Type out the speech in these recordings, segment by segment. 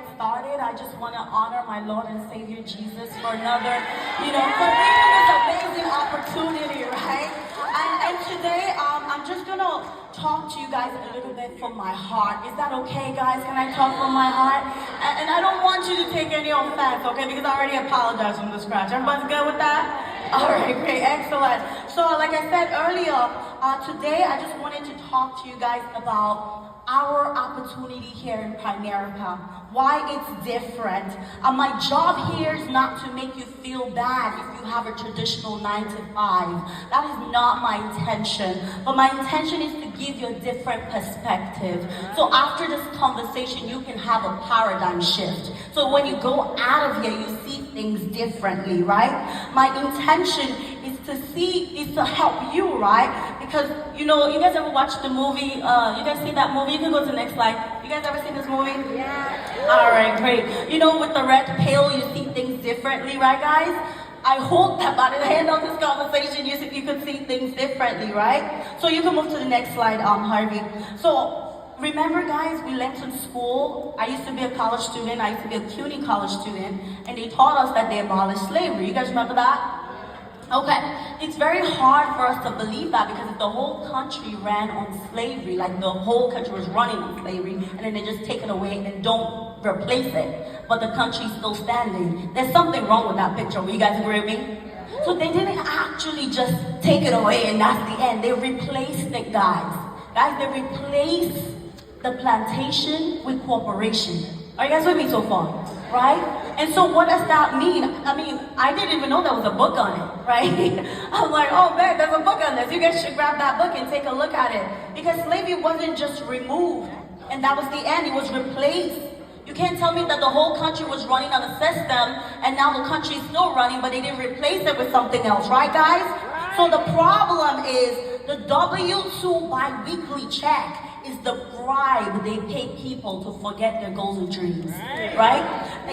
get started, I just want to honor my Lord and Savior Jesus for another, for giving this amazing opportunity, right? And today, I'm just going to talk to you guys a little bit from my heart. Is that okay, guys? Can I talk from my heart? And I don't want you to take any offense, okay? Because I already apologized from the scratch. Everybody's good with that? All right, great, excellent. So like I said earlier, today I just wanted to talk to you guys about our opportunity here in Primerica, why it's different. My job here is not to make you feel bad if you have a traditional 9 to 5. That is not my intention. But my intention is to give you a different perspective. So after this conversation, you can have a paradigm shift. So when you go out of here, you see things differently, right? My intention is to help you, right? Because, you guys ever watch the movie, you guys see that movie? You can go to the next slide. You guys ever seen this movie? Yeah. All right, great. With the red pill, you see things differently, right, guys? I hope that by the end of this conversation, you could see things differently, right? So you can move to the next slide, Harvey. So remember, guys, we went to school. I used to be a college student. I used to be a CUNY college student, and they taught us that they abolished slavery. You guys remember that? Okay, it's very hard for us to believe that, because if the whole country ran on slavery, like the whole country was running on slavery, and then they just take it away and don't replace it, but the country's still standing, there's something wrong with that picture. Will you guys agree with me? So they didn't actually just take it away and that's the end. They replaced it, guys. Guys, they replaced the plantation with corporation. Are you guys with me so far? Right? And so what does that mean? I didn't even know there was a book on it, right? I'm like, oh man, there's a book on this. You guys should grab that book and take a look at it. Because slavery wasn't just removed and that was the end, it was replaced. You can't tell me that the whole country was running on a system and now the country is still running, but they didn't replace it with something else, right, guys? So the problem is the W-2 bi-weekly check is the bribe they pay people to forget their goals and dreams, right?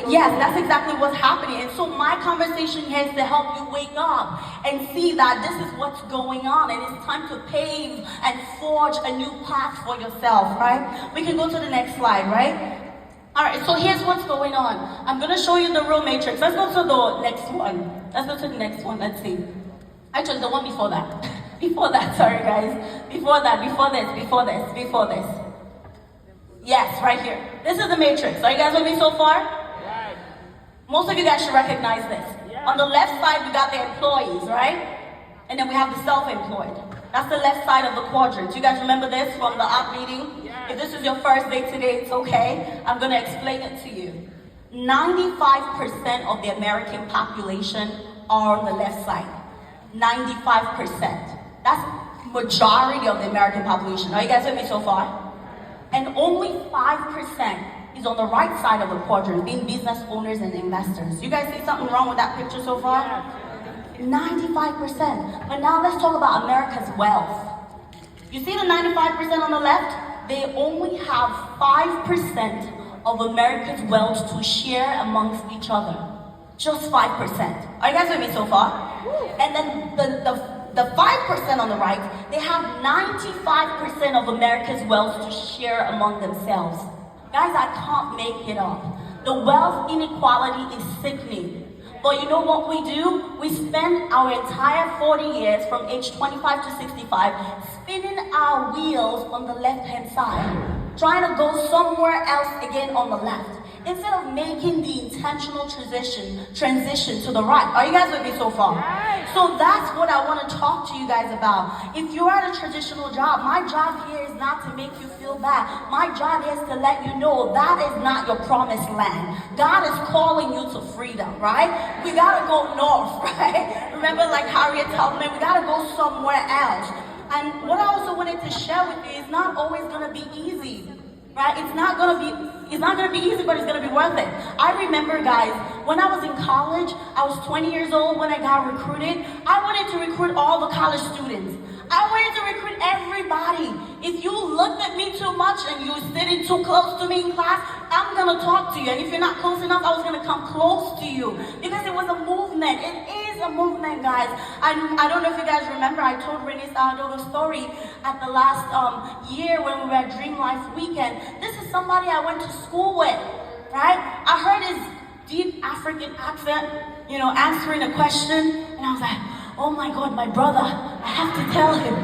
Yes, that's exactly what's happening. And so my conversation here is to help you wake up and see that this is what's going on, and it's time to pave and forge a new path for yourself, right? We can go to the next slide, right? All right, so here's what's going on. I'm gonna show you the real matrix. Let's go to the next one. Let's go to the next one, let's see. Actually, the one before that. Before that, sorry guys. Before this. Yes, right here. This is the matrix. Are you guys with me so far? Yes. Most of you guys should recognize this. Yes. On the left side, we got the employees, right? And then we have the self-employed. That's the left side of the quadrant. You guys remember this from the op meeting? Yes. If this is your first day today, it's okay. I'm going to explain it to you. 95% of the American population are on the left side. 95%. That's majority of the American population. Are you guys with me so far? And only 5% is on the right side of the quadrant, being business owners and investors. You guys see something wrong with that picture so far? 95%. But now let's talk about America's wealth. You see the 95% on the left? They only have 5% of America's wealth to share amongst each other. Just 5%. Are you guys with me so far? And then the 5% on the right, they have 95% of America's wealth to share among themselves. Guys, I can't make it up. The wealth inequality is sickening. But you know what we do? We spend our entire 40 years from age 25 to 65 spinning our wheels on the left-hand side, trying to go somewhere else again on the left, instead of making the intentional transition to the right. Are you guys with me so far? So that's what I want to talk to you guys about. If you're at a traditional job, my job here is not to make you feel bad. My job here is to let you know that is not your promised land. God is calling you to freedom, right? We gotta go north, right? Remember, like Harriet Tubman, we gotta go somewhere else. And what I also wanted to share with you is not always gonna be easy. Right? It's not gonna be easy, but it's gonna be worth it. I remember, guys, when I was in college, I was 20 years old when I got recruited. I wanted to recruit all the college students. I wanted to recruit everybody. If you looked at me too much and you were sitting too close to me in class, I'm gonna talk to you. And if you're not close enough, I was gonna come close to you. Because it was a movement. It is a movement, guys. I don't know if you guys remember, I told Renee Salvador the story at the last year when we were at Dream Life Weekend. This is somebody I went to school with. Right? African accent, answering a question. And I was like, oh my God, my brother, I have to tell him.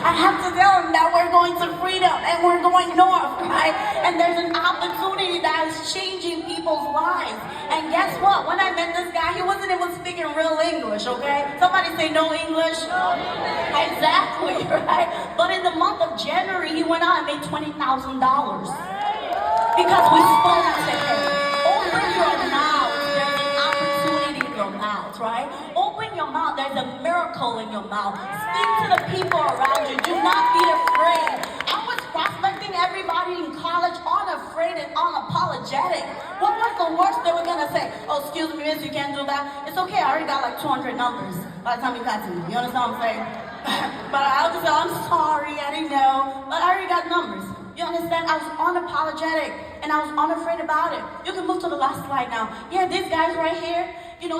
I have to tell him that we're going to freedom and we're going north, right? And there's an opportunity that is changing people's lives. And guess what? When I met this guy, he wasn't even speaking real English, okay? Somebody say no English. Exactly, right? But in the month of January, he went out and made $20,000 because we spoke to him. Open your mouth. There's an opportunity in your mouth, right? Open your mouth. There's a miracle in your mouth. Speak to the people around you. Do not be afraid. I was prospecting everybody in college, unafraid and unapologetic. What was the worst they were gonna say? Oh, excuse me, miss, you can't do that. It's okay, I already got like 200 numbers by the time you got to me. You understand what I'm saying? But I'll just say, I'm sorry, I didn't know. But I already got numbers. You understand? I was unapologetic and I was unafraid about it. You can move to the last slide now. Yeah, these guys right here,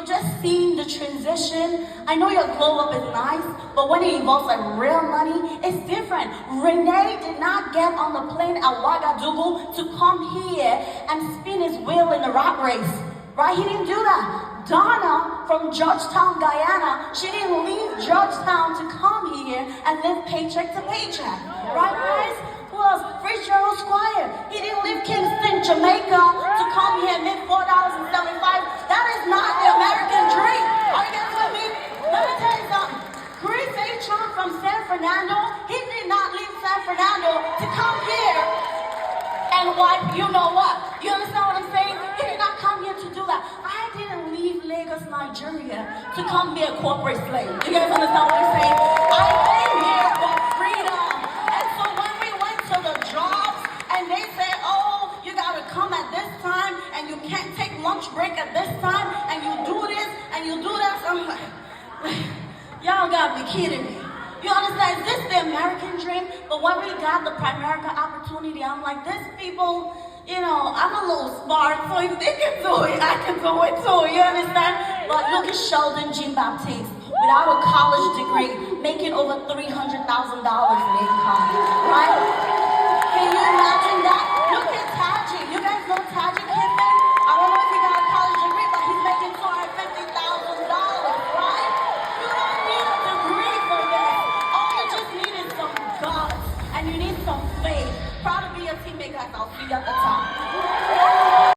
just seeing the transition. I know your glow up is nice, but when it involves like real money, it's different. Renee did not get on the plane at Ouagadougou to come here and spin his wheel in the rat race, right? He didn't do that. Donna from Georgetown, Guyana, she didn't leave Georgetown to come here and live paycheck to paycheck, right guys? Who else? Fitzgerald Squire. He didn't leave Kingston, Jamaica to come here and make $4.75. That is not the American dream. Are you guys with me? Let me tell you something. Chris Achon from San Fernando, he did not leave San Fernando to come here and wipe you know what. You understand what I'm saying? He did not come here to do that. I didn't leave Lagos, Nigeria to come be a corporate slave. You guys understand what I'm saying? I came here for freedom. And so when we went to the jobs and they say, oh, you gotta come at this time and you can't take lunch break at this time and you do this and you do that, I'm like, y'all gotta be kidding me. You understand? Is this the American dream? But when we got the Primerica opportunity, I'm like, these people, I'm a little smart, so if they can do it, I can do it too. You understand? But look at Sheldon Jean-Baptiste, without a college degree, making over $300,000 in income, right? Can you imagine?